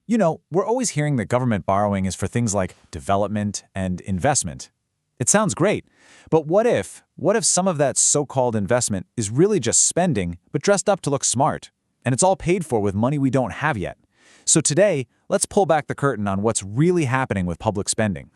We're always hearing that government borrowing is for things like development and investment. It sounds great, but what if some of that so-called investment is really just spending, but dressed up to look smart, and it's all paid for with money we don't have yet? So today, let's pull back the curtain on what's really happening with public spending.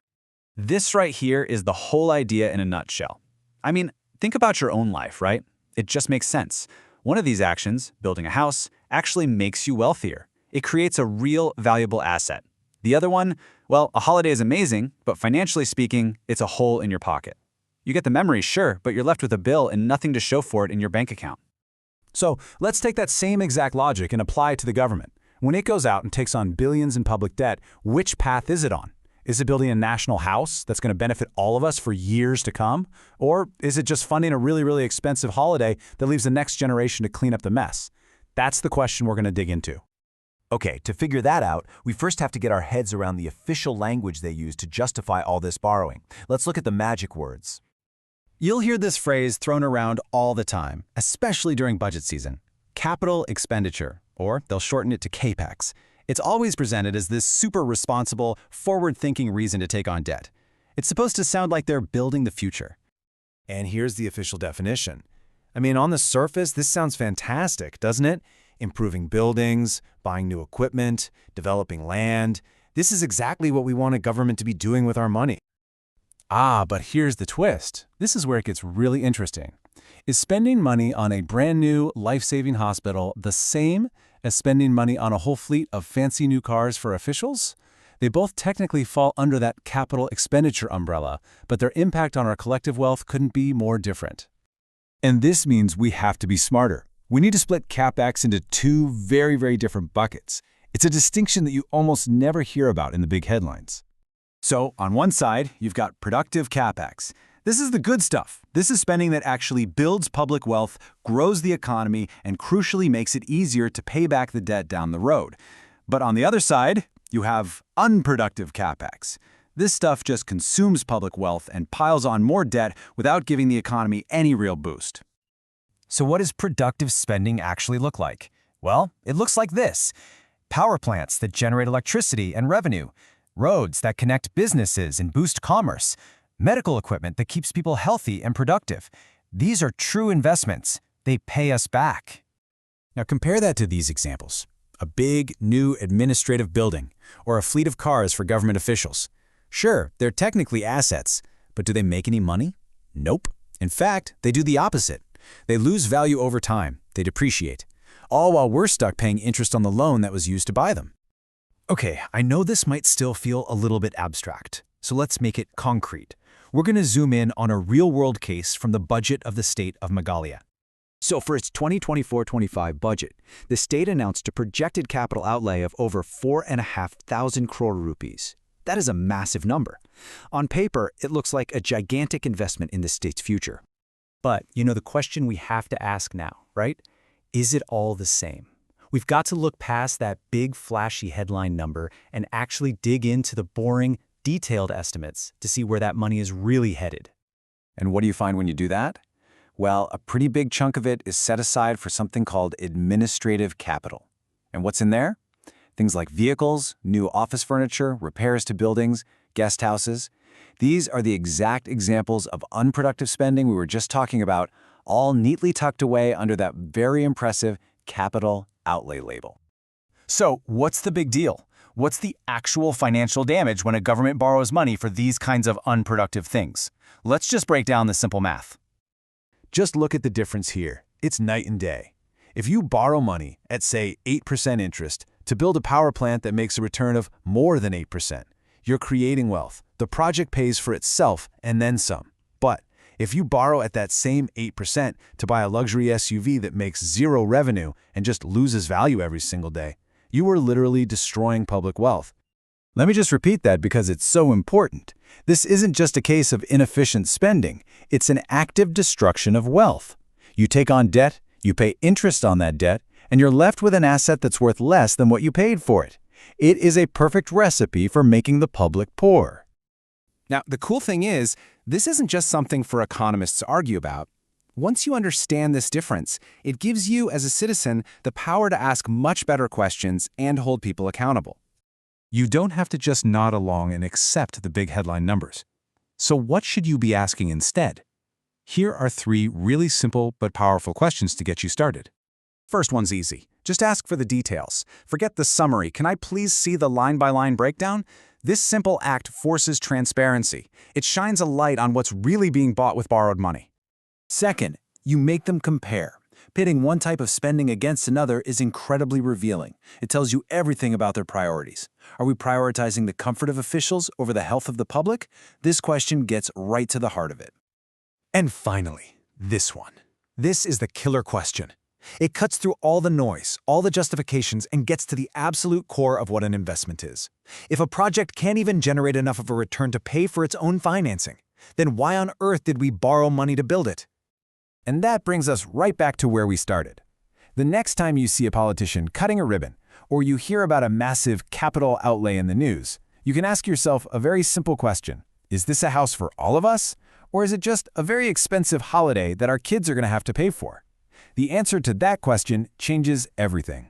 This right here is the whole idea in a nutshell. I mean, think about your own life, right? It just makes sense. One of these actions, building a house, actually makes you wealthier. It creates a real valuable asset. The other one, well, a holiday is amazing, but financially speaking, it's a hole in your pocket. You get the memories, sure, but you're left with a bill and nothing to show for it in your bank account. So let's take that same exact logic and apply it to the government. When it goes out and takes on billions in public debt, which path is it on? Is it building a national house that's going to benefit all of us for years to come? Or is it just funding a really, really expensive holiday that leaves the next generation to clean up the mess? That's the question we're going to dig into. Okay, to figure that out, we first have to get our heads around the official language they use to justify all this borrowing. Let's look at the magic words. You'll hear this phrase thrown around all the time, especially during budget season. Capital expenditure, or they'll shorten it to Capex. It's always presented as this super responsible, forward-thinking reason to take on debt. It's supposed to sound like they're building the future. And here's the official definition. On the surface, this sounds fantastic, doesn't it? Improving buildings, buying new equipment, developing land. This is exactly what we want a government to be doing with our money. But here's the twist. This is where it gets really interesting. Is spending money on a brand new, life-saving hospital the same as spending money on a whole fleet of fancy new cars for officials? They both technically fall under that capital expenditure umbrella, but their impact on our collective wealth couldn't be more different. And this means we have to be smarter. We need to split CapEx into two very, very different buckets. It's a distinction that you almost never hear about in the big headlines. So, on one side, you've got Productive Capex. This is the good stuff. This is spending that actually builds public wealth, grows the economy, and crucially makes it easier to pay back the debt down the road. But on the other side, you have Unproductive Capex. This stuff just consumes public wealth and piles on more debt without giving the economy any real boost. So what does productive spending actually look like? Well, it looks like this. Power plants that generate electricity and revenue, roads that connect businesses and boost commerce, medical equipment that keeps people healthy and productive. These are true investments. They pay us back. Now compare that to these examples. A big, new administrative building, or a fleet of cars for government officials. Sure, they're technically assets, but do they make any money? Nope. In fact, they do the opposite. They lose value over time. They depreciate. All while we're stuck paying interest on the loan that was used to buy them. Okay, I know this might still feel a little bit abstract, so let's make it concrete. We're going to zoom in on a real-world case from the budget of the state of Meghalaya. So for its 2024-25 budget, the state announced a projected capital outlay of over 4,500 crore rupees. That is a massive number. On paper, it looks like a gigantic investment in the state's future. But, the question we have to ask now, right? Is it all the same? We've got to look past that big, flashy headline number and actually dig into the boring, detailed estimates to see where that money is really headed. And what do you find when you do that? Well, a pretty big chunk of it is set aside for something called administrative capital. And what's in there? Things like vehicles, new office furniture, repairs to buildings, guest houses. These are the exact examples of unproductive spending we were just talking about, all neatly tucked away under that very impressive capital outlay label. So, what's the big deal? What's the actual financial damage when a government borrows money for these kinds of unproductive things? Let's just break down the simple math. Just look at the difference here. It's night and day. If you borrow money at, say, 8% interest to build a power plant that makes a return of more than 8%, you're creating wealth. The project pays for itself and then some. But if you borrow at that same 8% to buy a luxury SUV that makes zero revenue and just loses value every single day, you are literally destroying public wealth. Let me just repeat that because it's so important. This isn't just a case of inefficient spending. It's an active destruction of wealth. You take on debt, you pay interest on that debt, and you're left with an asset that's worth less than what you paid for it. It is a perfect recipe for making the public poor. Now, the cool thing is, this isn't just something for economists to argue about. Once you understand this difference, it gives you, as a citizen, the power to ask much better questions and hold people accountable. You don't have to just nod along and accept the big headline numbers. So what should you be asking instead? Here are 3 really simple but powerful questions to get you started. First one's easy. Just ask for the details. Forget the summary. Can I please see the line-by-line breakdown? This simple act forces transparency. It shines a light on what's really being bought with borrowed money. Second, you make them compare. Pitting one type of spending against another is incredibly revealing. It tells you everything about their priorities. Are we prioritizing the comfort of officials over the health of the public? This question gets right to the heart of it. And finally, this one. This is the killer question. It cuts through all the noise, all the justifications, and gets to the absolute core of what an investment is. If a project can't even generate enough of a return to pay for its own financing, then why on earth did we borrow money to build it? And that brings us right back to where we started. The next time you see a politician cutting a ribbon, or you hear about a massive capital outlay in the news, you can ask yourself a very simple question. Is this a house for all of us? Or is it just a very expensive holiday that our kids are going to have to pay for? The answer to that question changes everything.